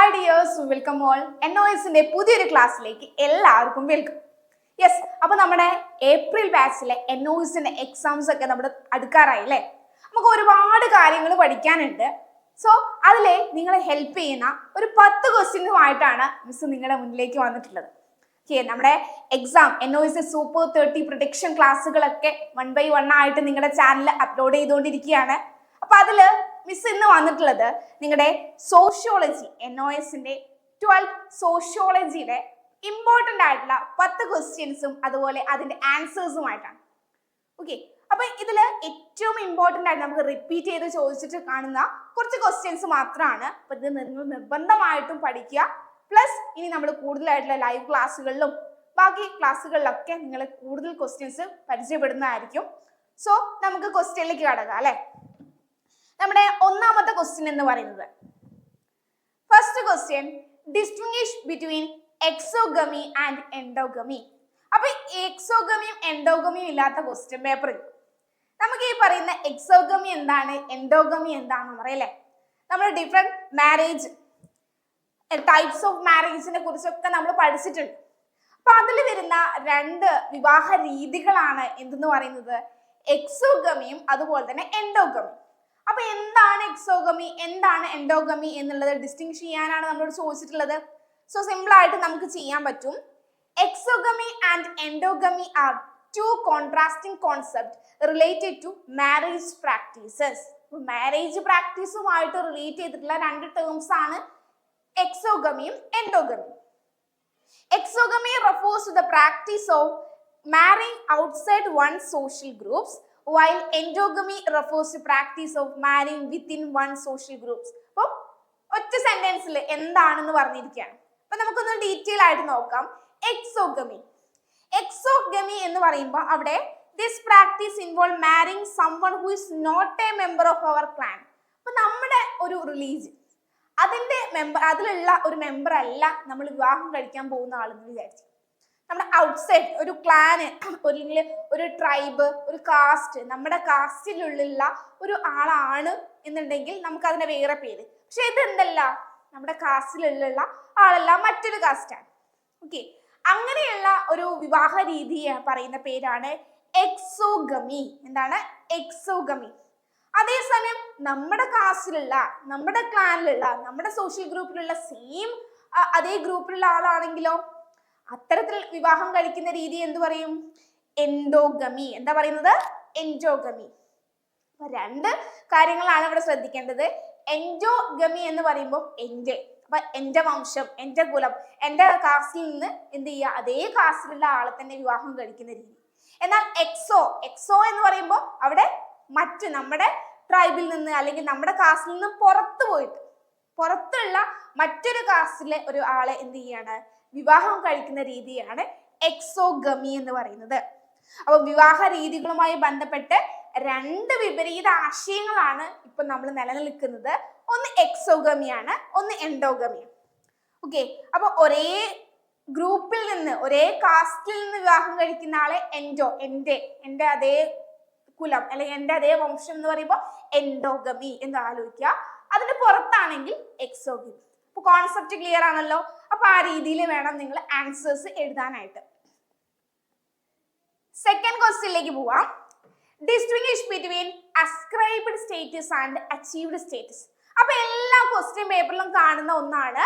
Hi dears, welcome all. NOSന്റെ പുതിയൊരു ക്ലാസ്സിലേക്ക് എല്ലാവർക്കും വെൽക്കം. യെസ്, അപ്പൊ നമ്മുടെ ഏപ്രിൽ ബാച്ചിലെ NOSന്റെ എക്സാംസ് ഒക്കെ നമ്മുടെ അടുക്കാറായി അല്ലേ? നമുക്ക് ഒരുപാട് കാര്യങ്ങൾ പഠിക്കാനുണ്ട്. സോ അതിലെ നിങ്ങളെ ഹെൽപ്പ് ചെയ്യുന്ന ഒരു 10 ക്വസ്റ്റ്യനുമായിട്ടാണ് മിസ് നിങ്ങളുടെ മുന്നിലേക്ക് വന്നിട്ടുള്ളത്. നമ്മുടെ എക്സാം NOS സൂപ്പർ 30 പ്രൊഡിക്ഷൻ ക്ലാസ്സുകളൊക്കെ 1 by 1 ആയിട്ട് നിങ്ങളുടെ ചാനലിൽ അപ്ലോഡ് ചെയ്തുകൊണ്ടിരിക്കുകയാണ്. അപ്പൊ അതില് മിസ് ഇന്ന് വന്നിട്ടുള്ളത് നിങ്ങളുടെ സോഷ്യോളജി NOSന്റെ 12th സോഷ്യോളജിയുടെ ഇമ്പോർട്ടൻ്റ് ആയിട്ടുള്ള 10 ക്വസ്റ്റ്യൻസും അതുപോലെ അതിന്റെ ആൻസേഴ്സുമായിട്ടാണ്. ഓക്കെ, അപ്പൊ ഇതില് ഏറ്റവും ഇമ്പോർട്ടൻ്റ് ആയിട്ട് നമുക്ക് റിപ്പീറ്റ് ചെയ്ത് ചോദിച്ചിട്ട് കാണുന്ന കുറച്ച് ക്വസ്റ്റ്യൻസ് മാത്രമാണ്. അപ്പൊ ഇത് നിങ്ങൾ നിർബന്ധമായിട്ടും പഠിക്കുക. പ്ലസ് ഇനി നമ്മൾ കൂടുതലായിട്ടുള്ള ലൈവ് ക്ലാസ്സുകളിലും ബാക്കി ക്ലാസ്സുകളിലൊക്കെ നിങ്ങൾ കൂടുതൽ ക്വസ്റ്റ്യൻസ് പരിചയപ്പെടുന്നതായിരിക്കും. സോ നമുക്ക് ക്വസ്റ്റ്യനിലേക്ക് കടക്കാം അല്ലെ. നമ്മുടെ ഒന്നാമത്തെ ക്വസ്റ്റ്യൻ എന്ന് പറയുന്നത്, first question, distinguish between exogamy and endogamy. അപ്പൊ എക്സോഗമിയും എൻഡോഗമിയും ഇല്ലാത്ത ക്വസ്റ്റ്യൻ പേപ്പറിൽ നമുക്ക് ഈ പറയുന്ന എക്സോഗമി എന്താണ്, എൻഡോഗമി എന്താണെന്ന് പറയല്ലേ. നമ്മൾ ഡിഫറെന്റ് മാരേജ് ടൈപ്സ് ഓഫ് മാരേജിനെ കുറിച്ചൊക്കെ നമ്മൾ പഠിച്ചിട്ടുണ്ട്. അപ്പൊ അതിൽ വരുന്ന 2 വിവാഹ രീതികളാണ് എന്തെന്ന് പറയുന്നത്, എക്സോഗമിയും അതുപോലെ തന്നെ എൻഡോഗമിയും. അപ്പൊ എന്താണ് എക്സോഗമി, എന്താണ് എൻഡോഗമി എന്നുള്ളത് ഡിസ്റ്റിംഗ്വിഷ് ചെയ്യാനാണ് നമ്മളോട് ചോദിച്ചിട്ടുള്ളത്. സോ സിമ്പിൾ ആയിട്ട് നമുക്ക് ചെയ്യാൻ പറ്റും. Exogamy and endogamy are 2 contrasting concept related to marriage practices. Marriage പ്രാക്ടീസുമായിട്ട് റിലേറ്റ് ചെയ്തിട്ടുള്ള 2 ടേംസ് ആണ് എക്സോഗമിയും എൻഡോഗമിയും. Exogamy refers to the practice of marrying outside one's social groups, while endogamy refers to practice of marrying within one's social groups. അപ്പോൾ ഒറ്റ സെന്റൻസിൽ എന്താണെന്ന് പറഞ്ഞിരിക്കുകയാണ്. അപ്പൊ നമുക്കൊന്ന് detail ആയിട്ട് നോക്കാം. എക്സോഗമി എന്ന് പറയുമ്പോൾ അവിടെ this practice involve marrying someone who is not a member of our clan. അപ്പൊ നമ്മുടെ ഒരു റിലീജിയൻ അതിലുള്ള ഒരു മെമ്പർ അല്ല നമ്മൾ വിവാഹം കഴിക്കാൻ പോകുന്ന ആളെന്ന് വിചാരിച്ചു. നമ്മുടെ ഔട്ട്സൈഡ് ഒരു ക്ലാന്, ഒരു ട്രൈബ്, ഒരു കാസ്റ്റ്, നമ്മുടെ കാസ്റ്റിലുള്ള ഒരു ആളാണ് എന്നുണ്ടെങ്കിൽ നമുക്ക് അതിന്റെ വേറെ പേര്. പക്ഷെ ഇതെന്തല്ല, നമ്മുടെ കാസ്റ്റിലുള്ള ആളല്ല, മറ്റൊരു കാസ്റ്റാണ്. ഓക്കെ, അങ്ങനെയുള്ള ഒരു വിവാഹ രീതി പറയുന്ന പേരാണ് എക്സോഗമി. എന്താണ് എക്സോഗമി? അതേസമയം നമ്മുടെ കാസ്റ്റിലുള്ള, നമ്മുടെ ക്ലാനിലുള്ള, നമ്മുടെ സോഷ്യൽ ഗ്രൂപ്പിലുള്ള സെയിം അതേ ഗ്രൂപ്പിലുള്ള ആളാണെങ്കിലോ അത്തരത്തിൽ വിവാഹം കഴിക്കുന്ന രീതി എന്ത് പറയും, എൻഡോഗമി. എന്താ പറയുന്നത്, എൻഡോഗമി. അപ്പൊ 2 കാര്യങ്ങളാണ് ഇവിടെ ശ്രദ്ധിക്കേണ്ടത്. എൻഡോഗമി എന്ന് പറയുമ്പോൾ അപ്പൊ എന്റെ വംശം, എന്റെ കുലം, എന്റെ കാസ്റ്റിൽ നിന്ന് എന്ത് ചെയ്യുക, അതേ കാസ്റ്റിലുള്ള ആളെ തന്നെ വിവാഹം കഴിക്കുന്ന രീതി. എന്നാൽ എക്സോ എന്ന് പറയുമ്പോൾ അവിടെ മറ്റ് നമ്മുടെ ട്രൈബിൽ നിന്ന് അല്ലെങ്കിൽ നമ്മുടെ കാസ്റ്റിൽ നിന്ന് പുറത്തുള്ള മറ്റൊരു കാസ്റ്റിലെ ഒരു ആളെ എന്ത് ചെയ്യാണ്, വിവാഹം കഴിക്കുന്ന രീതിയാണ് എക്സോഗമി എന്ന് പറയുന്നത്. അപ്പൊ വിവാഹ രീതികളുമായി ബന്ധപ്പെട്ട് 2 വിപരീത ആശയങ്ങളാണ് ഇപ്പൊ നമ്മൾ നിലനിൽക്കുന്നത്. ഒന്ന് എക്സോഗമിയാണ്, ഒന്ന് എൻഡോഗമിയാണ്. ഓക്കെ, അപ്പൊ ഒരേ ഗ്രൂപ്പിൽ നിന്ന്, ഒരേ കാസ്റ്റിൽ നിന്ന് വിവാഹം കഴിക്കുന്ന ആളെ എന്റെ അതേ കുലം അല്ലെങ്കിൽ എന്റെ അതേ വംശം എന്ന് പറയുമ്പോൾ എൻഡോഗമി എന്ന് ആലോചിക്കുക. അതിന് പുറത്താണെങ്കിൽ എക്സോഗമി. അപ്പൊ കോൺസെപ്റ്റ് ക്ലിയർ ആണല്ലോ. അപ്പൊ ആ രീതിയിൽ വേണം നിങ്ങൾ ആൻസേഴ്സ് എഴുതാനായിട്ട്. സെക്കൻഡ് ക്വസ്റ്റ്യനിലേക്ക് പോവാം. Distinguish between ascribed status and achieved status. അപ്പൊ എല്ലാ ക്വസ്റ്റ്യൻ പേപ്പറിലും കാണുന്ന ഒന്നാണ്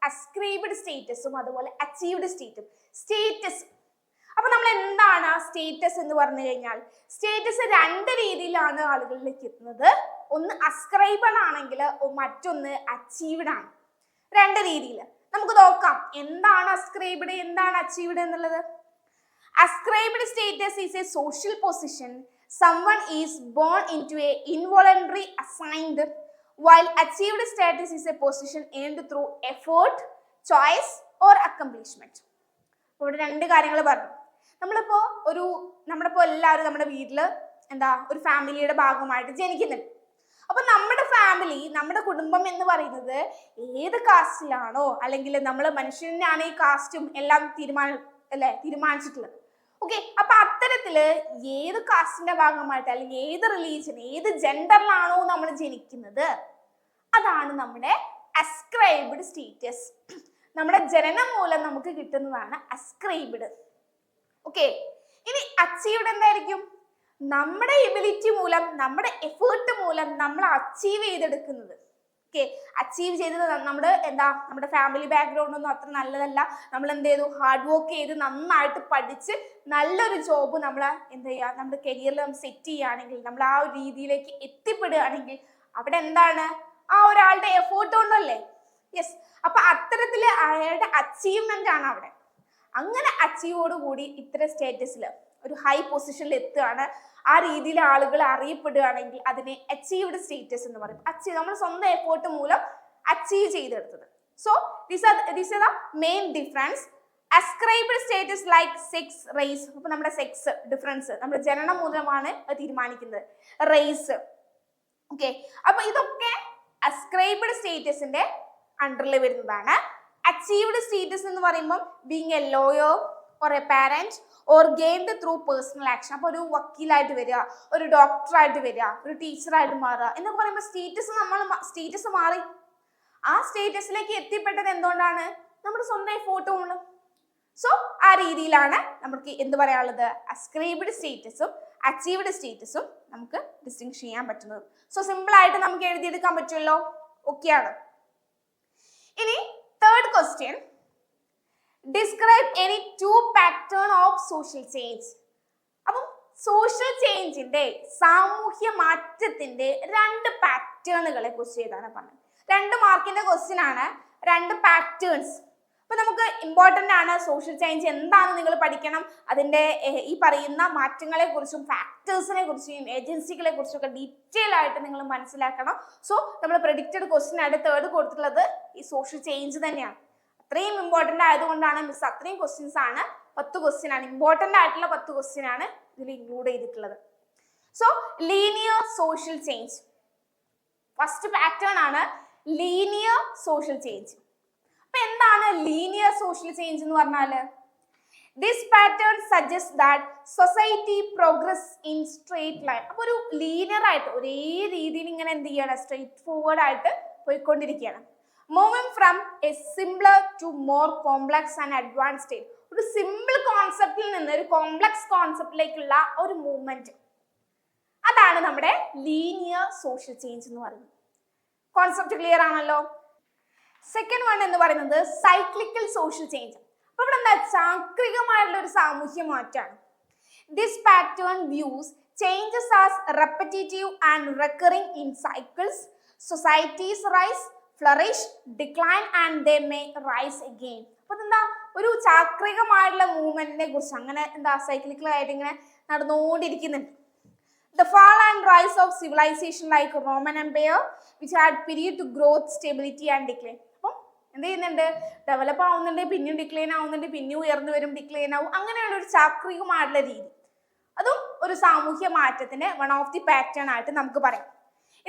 അസ്ക്രൈബ്ഡ് സ്റ്റേറ്റസും അതുപോലെ അച്ചീവ്ഡ് സ്റ്റേറ്റസ്. അപ്പൊ നമ്മൾ എന്താണ് സ്റ്റേറ്റസ് എന്ന് പറഞ്ഞു കഴിഞ്ഞാൽ, സ്റ്റേറ്റസ് 2 രീതിയിലാണ് ആളുകളിലേക്ക് എത്തുന്നത്. ഒന്ന് അസ്ക്രൈബഡ് ആണെങ്കിൽ മറ്റൊന്ന് അച്ചീവ്ഡ് ആണ്. 2 രീതിയിൽ നമുക്ക് നോക്കാം എന്താണ് അസ്ക്രൈബഡ്, എന്താണ് അച്ചീവ്ഡ് എന്നുള്ളത്. Ascribed status is A social position someone is born into a involuntary assigned, while achieved status is a position earned through effort, choice or accomplishment. ഇവിടെ 2 കാര്യങ്ങൾ പറഞ്ഞു. നമ്മളിപ്പോ എല്ലാവരും നമ്മുടെ വീട്ടില് ഒരു ഫാമിലിയുടെ ഭാഗമായിട്ട് ജനിക്കുന്നുണ്ട്. അപ്പൊ നമ്മുടെ ഫാമിലി, നമ്മുടെ കുടുംബം എന്ന് പറയുന്നത് ഏത് കാസ്റ്റിലാണോ, അല്ലെങ്കിൽ നമ്മൾ മനുഷ്യനാണ് ഈ കാസ്റ്റും എല്ലാം തീരുമാനിച്ചിട്ടുള്ളത്. ഓക്കെ, അപ്പൊ അത്തരത്തില് ഏത് കാസ്റ്റിന്റെ ഭാഗമായിട്ട് അല്ലെങ്കിൽ ഏത് റിലീജിയൻ, ഏത് ജെൻഡറിലാണോ നമ്മൾ ജനിക്കുന്നത്, അതാണ് നമ്മുടെ അസ്ക്രൈബ്ഡ് സ്റ്റേറ്റസ്. നമ്മുടെ ജനനം മൂലം നമുക്ക് കിട്ടുന്നതാണ് അസ്ക്രൈബ്ഡ്. ഓക്കെ, ഇനി അച്ചീവ്ഡ് എന്തായിരിക്കും? നമ്മുടെ എബിലിറ്റി മൂലം, നമ്മുടെ എഫേർട്ട് മൂലം നമ്മൾ അച്ചീവ് ചെയ്തെടുക്കുന്നത്. ഓക്കെ, അച്ചീവ് ചെയ്തത് നമ്മുടെ ഫാമിലി ബാക്ക്ഗ്രൗണ്ട് ഒന്നും അത്ര നല്ലതല്ല, നമ്മൾ എന്ത് ചെയ്തു, ഹാർഡ് വർക്ക് ചെയ്ത് നന്നായിട്ട് പഠിച്ച് നല്ലൊരു ജോബ് നമ്മൾ എന്ത് ചെയ്യുക, നമ്മുടെ കരിയറിൽ നമ്മൾ സെറ്റ് ചെയ്യുകയാണെങ്കിൽ, നമ്മൾ ആ ഒരു രീതിയിലേക്ക് എത്തിപ്പെടുകയാണെങ്കിൽ അവിടെ എന്താണ്, ആ ഒരാളുടെ എഫേർട്ട് കൊണ്ടല്ലേ. യെസ്, അപ്പൊ അത്തരത്തില് അയാളുടെ അച്ചീവ്മെന്റ് ആണ് അവിടെ. അങ്ങനെ അച്ചീവോട് കൂടി ഇത്തരം സ്റ്റേറ്റസിൽ ഒരു ഹൈ പൊസിഷനിൽ എത്തുകയാണ്, ആ രീതിയിൽ ആളുകൾ അറിയപ്പെടുകയാണെങ്കിൽ അതിനെ അച്ചീവ്ഡ് സ്റ്റേറ്റസ് എന്ന് പറയും. നമ്മൾ സ്വന്തം എഫേർട്ട് മൂലം അച്ചീവ് ചെയ്തെടുത്തത്. So this are the main difference. Ascribed status like sex, race. അപ്പൊ നമ്മുടെ സെക്സ് ഡിഫറൻസ് നമ്മുടെ ജനനം മൂലമാണ് അത് തീരുമാനിക്കുന്നത്. റേസ്. ഓക്കെ, അപ്പൊ ഇതൊക്കെ അസ്ക്രൈബ്ഡ് സ്റ്റേറ്റസിന്റെ അണ്ടറിൽ വരുന്നതാണ്. അച്ചീവ്ഡ് സ്റ്റേറ്റസ് എന്ന് പറയുമ്പോൾ being A lawyer or A parent or gained through personal action. അപ്പൊ ഒരു വക്കീലായിട്ട് വരിക, ഒരു ഡോക്ടറായിട്ട് വരിക, ഒരു ടീച്ചറായിട്ട് മാറുക എന്നൊക്കെ പറയുമ്പോൾ സ്റ്റേറ്റസ് മാറി. ആ സ്റ്റേറ്റസിലേക്ക് എത്തിപ്പെട്ടത് എന്തുകൊണ്ടാണ്? നമ്മുടെ സ്വന്തം എഫോർട്ട് മൂലം. സോ ആ രീതിയിലാണ് നമുക്ക് എന്ത് പറയാനുള്ളത്, അസ്ക്രൈബ്ഡ് സ്റ്റേറ്റസും അച്ചീവ്ഡ് സ്റ്റേറ്റസും നമുക്ക് ഡിസ്റ്റിങ്ഷ് ചെയ്യാൻ പറ്റുന്നത്. സോ സിമ്പിൾ ആയിട്ട് നമുക്ക് എഴുതിയെടുക്കാൻ പറ്റുമല്ലോ. ഓക്കെയാണ്. ഇനി third question, describe any two pattern of social change. അപ്പം സോഷ്യൽ ചേഞ്ചിന്റെ, സാമൂഹ്യ മാറ്റത്തിന്റെ രണ്ട് പാറ്റേണുകളെ കുറിച്ച് എഴുതാനാണ് പറഞ്ഞത്. 2 മാർക്കിന്റെ ക്വസ്റ്റ്യൻ ആണ്, 2 പാറ്റേൺസ്. അപ്പൊ നമുക്ക് ഇമ്പോർട്ടന്റ് ആണ് സോഷ്യൽ ചേഞ്ച് എന്താണെന്ന് നിങ്ങൾ പഠിക്കണം. അതിന്റെ ഈ പറയുന്ന മാറ്റങ്ങളെ കുറിച്ചും ഫാക്ടേഴ്സിനെ കുറിച്ചും ഏജൻസികളെ കുറിച്ചും ഒക്കെ ഡീറ്റെയിൽ ആയിട്ട് നിങ്ങൾ മനസ്സിലാക്കണം. സോ നമ്മൾ പ്രെഡിക്റ്റഡ് ക്വസ്റ്റ്യൻ ആയിട്ട് തേർഡ് കൊടുത്തിട്ടുള്ളത് ഈ സോഷ്യൽ ചേഞ്ച് തന്നെയാണ്. അത്രയും ഇമ്പോർട്ടന്റ് ആയതുകൊണ്ടാണ് മിസ് അത്രയും ക്വസ്റ്റ്യൻസ് ആണ്, 10 ക്വസ്റ്റ്യൻ ആണ്, ഇമ്പോർട്ടന്റ് ആയിട്ടുള്ള 10 ക്വസ്റ്റ്യൻ ആണ് ഇതിൽ ഇൻക്ലൂഡ് ചെയ്തിട്ടുള്ളത്. So linear social change first pattern ആണ്, ലീനിയർ സോഷ്യൽ ചേഞ്ച്. അപ്പൊ എന്താണ് ലീനിയർ സോഷ്യൽ ചേഞ്ച് എന്ന് പറഞ്ഞാല്? This pattern suggest that society progress in straight line. അപ്പൊ ഒരു ലീനിയർ ആയിട്ട് ഒരേ രീതിയിൽ ഇങ്ങനെ എന്ത് ചെയ്യണം, സ്ട്രേറ്റ് ഫോർവേഡ് ആയിട്ട് പോയിക്കൊണ്ടിരിക്കുകയാണ്. Moving from a simpler to more complex and advance state. ഒരു സിമ്പിൾ കോൺസെപ്റ്റിൽ നിന്ന് ഒരു കോംപ്ലക്സ് കോൺസെപ്റ്റിലേക്കുള്ള ഒരു മൂവ്മെന്റ്, അതാണ് നമ്മുടെ ലീനിയർ സോഷ്യൽ ചേഞ്ച് എന്ന് പറയുന്നത്. കോൺസെപ്റ്റ് ക്ലിയർ ആണല്ലോ. സെക്കൻഡ് വൺ എന്ന് പറയുന്നത് സൈക്ലിക്കൽ സോഷ്യൽ ചേഞ്ച്. അപ്പൊ ഇവിടെ എന്താ, ചാക്രികമായിട്ടുള്ള ഒരു സാമൂഹ്യ മാറ്റമാണ്. This pattern views changes as repetitive and recurring in cycles. Societies rise, flourish, decline and they may rise again. അപ്പൊ എന്താ, ഒരു ചാക്രികമായിട്ടുള്ള മൂവ്മെന്റിനെ കുറിച്ച് അങ്ങനെ എന്താ സൈക്ലിക്കൽ ആയിട്ട് ഇങ്ങനെ നടന്നുകൊണ്ടിരിക്കുന്നുണ്ട്. The fall and rise of civilization like Roman Empire, which had period to growth, stability and decline. അപ്പം എന്ത് ചെയ്യുന്നുണ്ട്, ഡെവലപ്പ് ആവുന്നുണ്ട്, പിന്നെയും ഡിക്ലൈൻ ആവുന്നുണ്ട്, പിന്നെയും ഉയർന്നു വരും, ഡിക്ലൈൻ ആവും. അങ്ങനെയുള്ള ഒരു ചാക്രികമായിട്ടുള്ള രീതി, അതും ഒരു സാമൂഹ്യ മാറ്റത്തിന്റെ വൺ ഓഫ് ദി പാറ്റേൺ ആയിട്ട് നമുക്ക് പറയാം.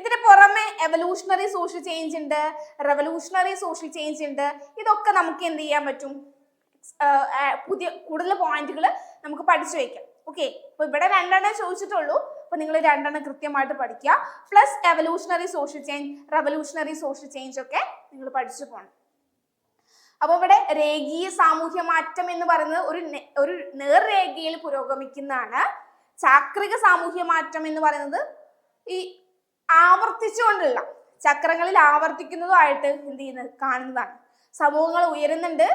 ഇതിന് പുറമെ എവല്യൂഷണറി സോഷ്യൽ ചേഞ്ച് ഉണ്ട്, റെവല്യൂഷണറി സോഷ്യൽ ചേഞ്ച് ഉണ്ട്. ഇതൊക്കെ നമുക്ക് എന്ത് ചെയ്യാൻ പറ്റും, പുതിയ കൂടുതൽ പോയിന്റുകൾ നമുക്ക് പഠിച്ചു വെക്കാം. ഓക്കെ, അപ്പൊ ഇവിടെ 2 ചോദിച്ചിട്ടുള്ളൂ, അപ്പൊ നിങ്ങൾ 2 കൃത്യമായിട്ട് പഠിക്കുക. Plus evolutionary social change, revolutionary social change ഒക്കെ നിങ്ങൾ പഠിച്ചു പോകണം. അപ്പൊ ഇവിടെ രേഖീയ സാമൂഹ്യ മാറ്റം എന്ന് പറയുന്നത് ഒരു നേർരേഖയിൽ പുരോഗമിക്കുന്നതാണ്. ചാക്രിക സാമൂഹ്യ മാറ്റം എന്ന് പറയുന്നത് ഈ ആവർത്തിച്ചുകൊണ്ടുള്ള, ചക്രങ്ങളിൽ ആവർത്തിക്കുന്നതുമായിട്ട് എന്ത് ചെയ്യുന്നത്, കാണുന്നതാണ്. സമൂഹങ്ങൾ ഉയരുന്നുണ്ട്,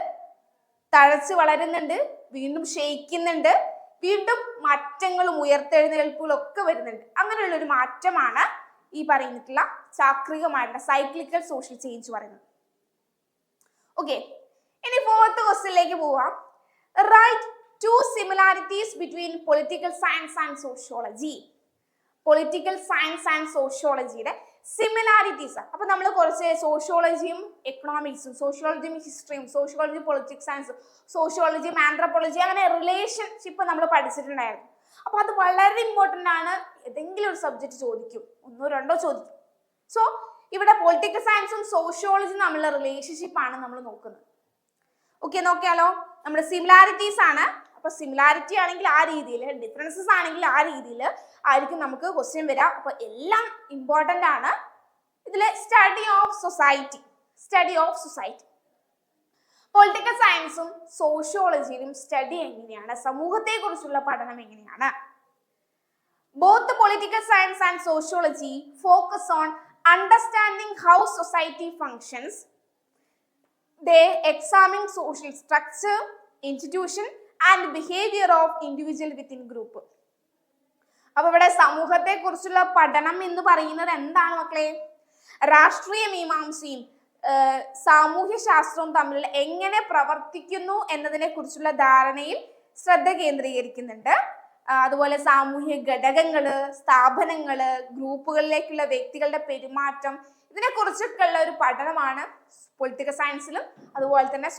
തഴച്ചു വളരുന്നുണ്ട്, വീണ്ടും ക്ഷയിക്കുന്നുണ്ട്, വീണ്ടും മാറ്റങ്ങളും ഉയർത്തെഴുന്നേൽപ്പുകളും ഒക്കെ വരുന്നുണ്ട്. അങ്ങനെയുള്ള ഒരു മാറ്റമാണ് ഈ പറയുന്നിട്ടുള്ള ചാക്രികമായിട്ടുള്ള സൈക്ലിക്കൽ സോഷ്യൽ ചേഞ്ച് പറയുന്നത്. ഓക്കെ, ഇനി 4th ക്വസ്റ്റ്യനിലേക്ക് പോവാം. Write 2 similarities between political science and sociology. Political science and സോഷ്യോളജിയുടെ സിമിലാരിറ്റീസ്. അപ്പൊ നമ്മൾ കുറച്ച് സോഷ്യോളജിയും എക്കണോമിക്സും, സോഷ്യോളജിയും ഹിസ്റ്ററിയും, സോഷ്യോളജി പൊളിറ്റിക്സ് സയൻസ്, സോഷ്യോളജിയും ആന്ത്രപ്പോളജി, അങ്ങനെ റിലേഷൻഷിപ്പ് നമ്മൾ പഠിച്ചിട്ടുണ്ടായിരുന്നു. അപ്പൊ അത് വളരെ ഇമ്പോർട്ടന്റ് ആണ്. ഏതെങ്കിലും ഒരു സബ്ജക്ട് ചോദിക്കും, 1 2 ചോദിക്കും. സോ ഇവിടെ പൊളിറ്റിക്കൽ സയൻസും സോഷ്യോളജിയും തമ്മിലുള്ള റിലേഷൻഷിപ്പ് ആണ് നമ്മൾ നോക്കുന്നത്. ഓക്കെ, നോക്കിയാലോ. നമ്മുടെ സിമിലാരിറ്റീസ് ആണ്. അപ്പൊ സിമിലാരിറ്റി ആണെങ്കിൽ ആ രീതിയിൽ, ഡിഫറൻസസ് ആണെങ്കിൽ ആ രീതിയിൽ ആയിരിക്കും നമുക്ക് ക്വസ്റ്റ്യൻ വരാം. അപ്പൊ എല്ലാം ഇമ്പോർട്ടന്റ് ആണ്. ഇതിലെ study of society, study of society. Political സയൻസും സോഷ്യോളജിയിലും സ്റ്റഡി എങ്ങനെയാണ്, സമൂഹത്തെ കുറിച്ചുള്ള പഠനം എങ്ങനെയാണ്. Both political science and sociology focus on understanding how society functions. They examine social structure, institution and behavior of individual within group. അപ്പോൾ ഇവിടെ സമൂഹത്തെ കുറിച്ചുള്ള പഠനം എന്ന് പറയുന്നത് എന്താണ് മക്കളെ? രാഷ്ട്രീയ മീമാംസയും സാമൂഹ്യ ശാസ്ത്രവും തമ്മിൽ എങ്ങനെ പ്രവർത്തിക്കുന്നു എന്നതിനെ കുറിച്ചുള്ള ധാരണയിൽ ശ്രദ്ധ കേന്ദ്രീകരിക്കുന്നുണ്ട്. അതുപോലെ സാമൂഹ്യ ഘടകങ്ങള്, സ്ഥാപനങ്ങള്, ഗ്രൂപ്പുകളിലേക്കുള്ള വ്യക്തികളുടെ പെരുമാറ്റം, ഇതിനെക്കുറിച്ചൊക്കെ ഉള്ള ഒരു പഠനമാണ് പൊളിറ്റിക്കൽ സയൻസിലും അതുപോലെ തന്നെ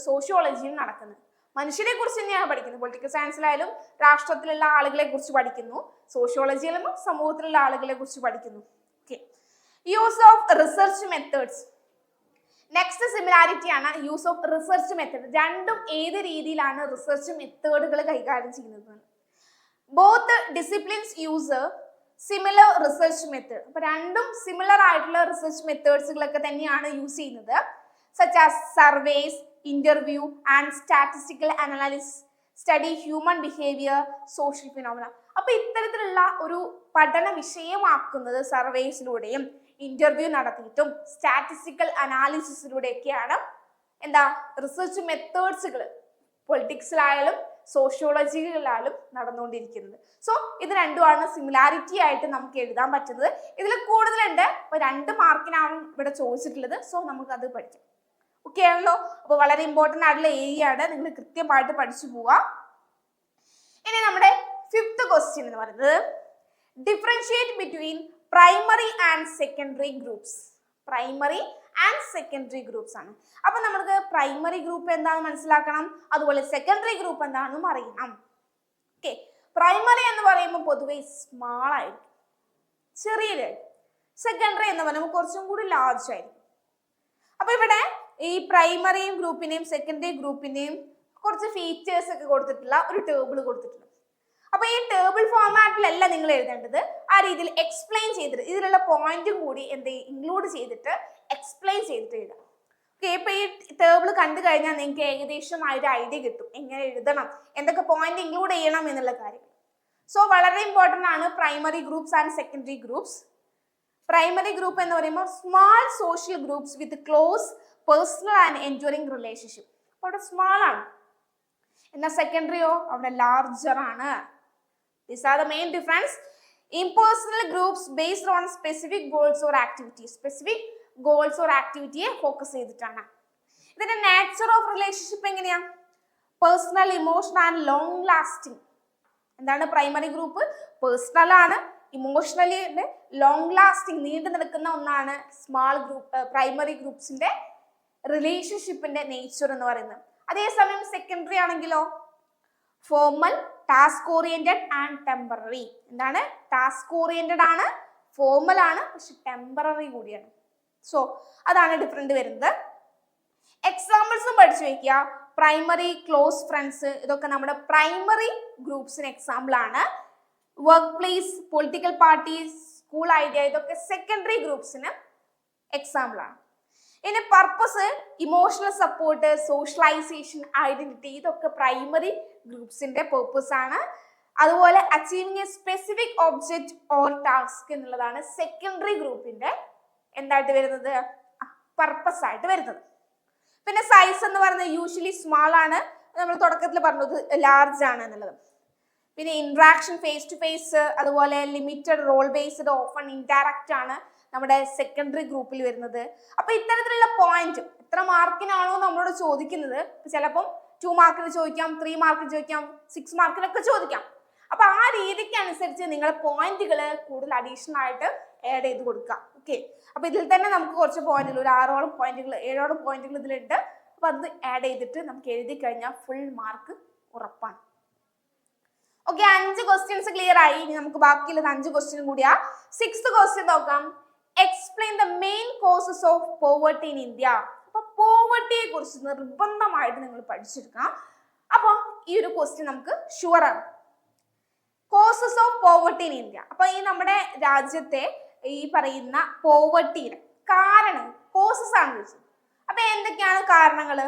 സോഷ്യോളജിയിലും നടക്കുന്നത്. മനുഷ്യരെ കുറിച്ച് തന്നെയാണ് പഠിക്കുന്നത്. പൊളിറ്റിക്കൽ സയൻസിലായാലും രാഷ്ട്രത്തിലുള്ള ആളുകളെ കുറിച്ച് പഠിക്കുന്നു, സോഷ്യോളജിയിലും സമൂഹത്തിലുള്ള ആളുകളെ കുറിച്ച് പഠിക്കുന്നു. Okay, use of research methods. Next similarity ആണ് യൂസ് ഓഫ് റിസർച്ച് മെത്തേഡ്. രണ്ടും ഏത് രീതിയിലാണ് റിസർച്ച് മെത്തേഡുകൾ കൈകാര്യം ചെയ്യുന്നത്? Both disciplines use similar research method. അപ്പൊ രണ്ടും സിമിലർ ആയിട്ടുള്ള റിസർച്ച് മെത്തേഡ്സുകളൊക്കെ തന്നെയാണ് യൂസ് ചെയ്യുന്നത്. Such as surveys, interview and statistical analysis, study human behaviour, social phenomena. അപ്പൊ ഇത്തരത്തിലുള്ള ഒരു പഠന വിഷയമാക്കുന്നത് സർവേസിലൂടെയും ഇന്റർവ്യൂ നടത്തിയിട്ടും സ്റ്റാറ്റിസ്റ്റിക്കൽ അനാലിസിസിലൂടെയൊക്കെയാണ് എന്താ റിസർച്ച് മെത്തേഡ്സുകൾ പൊളിറ്റിക്സിലായാലും സോഷ്യോളജിയിലായാലും നടന്നുകൊണ്ടിരിക്കുന്നത്. സോ ഇത് രണ്ടുമാണ് സിമിലാരിറ്റി ആയിട്ട് നമുക്ക് എഴുതാൻ പറ്റുന്നത്. ഇതിൽ കൂടുതലുണ്ട്. അപ്പൊ 2 മാർക്കിനാണ് ഇവിടെ ചോദിച്ചിട്ടുള്ളത്. സോ നമുക്ക് അത് പഠിക്കാം. ഓക്കെ ആണല്ലോ? അപ്പൊ വളരെ ഇമ്പോർട്ടന്റ് ആയിട്ടുള്ള ഏരിയ ആണ്, നിങ്ങൾ കൃത്യമായിട്ട് പഠിച്ചു പോവാ. ഇനി നമ്മുടെ 5th ക്വസ്റ്റ്യൻ എന്ന് പറയുന്നത് differentiate between primary and secondary groups. Primary and secondary groups ആണ്. അപ്പൊ നമുക്ക് പ്രൈമറി ഗ്രൂപ്പ് എന്താണെന്ന് മനസ്സിലാക്കണം, അതുപോലെ സെക്കൻഡറി ഗ്രൂപ്പ് എന്താണെന്നും അറിയണം. ഓക്കെ, പ്രൈമറി എന്ന് പറയുമ്പോൾ പൊതുവെ സ്മാൾ ആയിരിക്കും, ചെറിയൊരു. സെക്കൻഡറി എന്ന് പറയുമ്പോൾ കുറച്ചും കൂടി ലാർജ് ആയിരിക്കും. അപ്പൊ ഇവിടെ ഈ പ്രൈമറി ഗ്രൂപ്പിനെയും സെക്കൻഡറി ഗ്രൂപ്പിനെയും കുറച്ച് ഫീച്ചേഴ്സ് ഒക്കെ കൊടുത്തിട്ടുള്ള ഒരു ടേബിൾ കൊടുത്തിട്ടുണ്ട്. അപ്പൊ ഈ ടേബിൾ ഫോർമാറ്റിലല്ല നിങ്ങൾ എഴുതേണ്ടത്, ആ രീതിയിൽ എക്സ്പ്ലെയിൻ ചെയ്തിട്ട് ഇതിലുള്ള പോയിന്റും കൂടി ഇൻക്ലൂഡ് ചെയ്തിട്ട് എക്സ്പ്ലെയിൻ ചെയ്തിട്ട് എഴുതാം. ഓക്കെ, ഇപ്പൊ ഈ ടേബിൾ കണ്ടു കഴിഞ്ഞാൽ നിങ്ങൾക്ക് ഏകദേശമായൊരു ഐഡിയ കിട്ടും എങ്ങനെ എഴുതണം, എന്തൊക്കെ പോയിന്റ് ഇൻക്ലൂഡ് ചെയ്യണം എന്നുള്ള കാര്യം. സോ വളരെ ഇമ്പോർട്ടന്റ് ആണ് primary groups and secondary groups. Primary group എന്ന് പറയുമ്പോൾ small social groups with close personal and enduring relationship. അപ്പൊ അവിടെ സ്മാൾ ആണ്. എന്നാൽ സെക്കൻഡറിയോ അവിടെ ലാർജർ ആണ്. These are the main difference. Impersonal groups based on specific goals or activities. Specific goals or activity focus ചെയ്തിട്ടാണ്. ഇതിന്റെ നേച്ചർ ഓഫ് റിലേഷൻഷിപ്പ് എങ്ങനെയാ? Personal, emotional and long lasting. എന്താണ് പ്രൈമറി ഗ്രൂപ്പ്? പേഴ്സണൽ ആണ്, emotionally long lasting, നീണ്ടു നിൽക്കുന്ന ഒന്നാണ് small group primary ഗ്രൂപ്പ്സിന്റെ റിലേഷൻഷിപ്പിന്റെ nature എന്ന് പറയുന്നത്. അതേസമയം സെക്കൻഡറി ആണെങ്കിലോ formal, task oriented and temporary. എന്താണ്? ടാസ്ക് ഓറിയന്റഡ് ആണ്, ഫോർമൽ ആണ്, പക്ഷെ ടെമ്പററി കൂടിയാണ്. സോ അതാണ് ഡിഫറൻറ്റ് വരുന്നത്. എക്സാമ്പിൾസും പഠിച്ചു വെക്കുക. പ്രൈമറി, ക്ലോസ് ഫ്രണ്ട്സ്, ഇതൊക്കെ നമ്മുടെ പ്രൈമറി ഗ്രൂപ്പ്സിന് എക്സാമ്പിൾ ആണ്. Work place, political parties, school idea, ഇതൊക്കെ സെക്കൻഡറി ഗ്രൂപ്പ്സിന് എക്സാമ്പിൾ ആണ്. ഇനി purpose, emotional support, socialization, identity, ഇതൊക്കെ പ്രൈമറി ഗ്രൂപ്പ്സിന്റെ പേർപ്പസ് ആണ്. അതുപോലെ achieving a specific object or task എന്നുള്ളതാണ് സെക്കൻഡറി ഗ്രൂപ്പിന്റെ എന്തായിട്ട് വരുന്നത്? പർപ്പസ് ആയിട്ട് വരുന്നത്. പിന്നെ സൈസ് എന്ന് പറയുന്നത് യൂഷ്വലി സ്മാൾ ആണ്, നമ്മൾ തുടക്കത്തിൽ പറഞ്ഞത് ലാർജ് ആണ് എന്നുള്ളത്. പിന്നെ ഇന്ററാക്ഷൻ, ഫേസ് ടു ഫേസ്, അതുപോലെ limited role based, often indirect ആണ് നമ്മുടെ സെക്കൻഡറി ഗ്രൂപ്പിൽ വരുന്നത്. അപ്പൊ ഇത്തരത്തിലുള്ള പോയിന്റ് എത്ര മാർക്കിനാണോ നമ്മളോട് ചോദിക്കുന്നത്, ചിലപ്പം 2 മാർക്കിന് ചോദിക്കാം, 3 മാർക്കിന് ചോദിക്കാം, 6 മാർക്കിനൊക്കെ ചോദിക്കാം. അപ്പൊ ആ രീതിക്ക് അനുസരിച്ച് നിങ്ങൾ പോയിന്റുകൾ കൂടുതൽ അഡീഷണൽ ആയിട്ട് ആഡ് ചെയ്ത് കൊടുക്കാം. ഓക്കെ, അപ്പൊ ഇതിൽ തന്നെ നമുക്ക് കുറച്ച് പോയിന്റുകൾ, ഒരു 6ഓളം പോയിന്റുകൾ 7ഓളം പോയിന്റുകൾ ഇതിലുണ്ട്. അപ്പൊ അത് ആഡ് ചെയ്തിട്ട് നമുക്ക് എഴുതി കഴിഞ്ഞാൽ ഫുൾ മാർക്ക് ഉറപ്പാണ്. ഓക്കെ, 5 ക്വസ്റ്റ്യൻസ് ക്ലിയർ ആയി. ഇനി നമുക്ക് ബാക്കിയുള്ളത് 5 ക്വസ്റ്റ്യൻ കൂടിയാ. 6th ക്വസ്റ്റ്യൻ നോക്കാം. Explain the main causes of poverty in India. അപ്പൊ പോവർട്ടിയെ കുറിച്ച് നിർബന്ധമായിട്ട് നിങ്ങൾ പഠിച്ചെടുക്കാം. അപ്പൊ ഈ ഒരു ക്വസ്റ്റ്യൻ നമുക്ക് ഷുവർ ആണ്. Causes of poverty in India. അപ്പൊ ഈ നമ്മുടെ രാജ്യത്തെ ഈ പറയുന്ന പോവർട്ടിയുടെ കാരണം, കോസസ് ആണ് ചോദിച്ചത്. അപ്പൊ എന്തൊക്കെയാണ് കാരണങ്ങള്?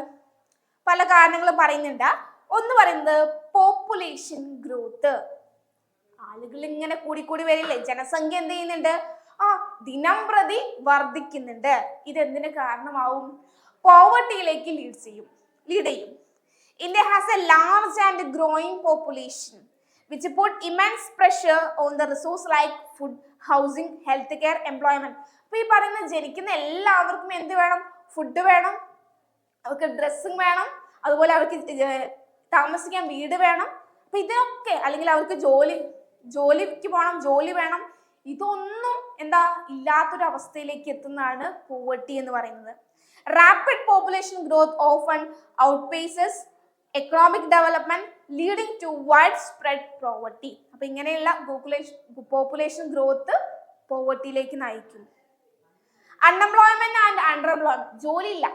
പല കാരണങ്ങൾ പറയുന്നുണ്ട്. ഒന്ന് പറയുന്നത് പോപ്പുലേഷൻ ഗ്രോത്ത്. ആളുകൾ ഇങ്ങനെ കൂടി വരില്ലേ, ജനസംഖ്യ എന്ത് ചെയ്യുന്നുണ്ട്? ദിനം പ്രതി വർദ്ധിക്കുന്നുണ്ട്. ഇതെന്തിന് കാരണമാവും? പോവർട്ടിയിലേക്ക് ലീഡ് ചെയ്യും. India has a large and growing population which put immense pressure on the resource like food, housing, healthcare, employment. അപ്പൊ ഈ പറയുന്ന ജനിക്കുന്ന എല്ലാവർക്കും എന്ത് വേണം? ഫുഡ് വേണം, അവർക്ക് ഡ്രസ്സിങ് വേണം, അതുപോലെ അവർക്ക് താമസിക്കാൻ വീട് വേണം. അപ്പൊ ഇതിനൊക്കെ, അല്ലെങ്കിൽ അവർക്ക് ജോലിക്ക് പോകണം, ജോലി വേണം. ഇതൊന്നും എന്താ ഇല്ലാത്തൊരു അവസ്ഥയിലേക്ക് എത്തുന്നതാണ് പോവർട്ടി എന്ന് പറയുന്നത്. Rapid population growth often outpaces economic development leading to widespread poverty. അപ്പൊ ഇങ്ങനെയുള്ള പോപ്പുലേഷൻ ഗ്രോത്ത് പോവർട്ടിയിലേക്ക് നയിക്കും. അൺഎംപ്ലോയ്മെന്റ് ആൻഡ് അണ്ടർഎംപ്ലോയ്മെന്റ്, ജോലിയില്ല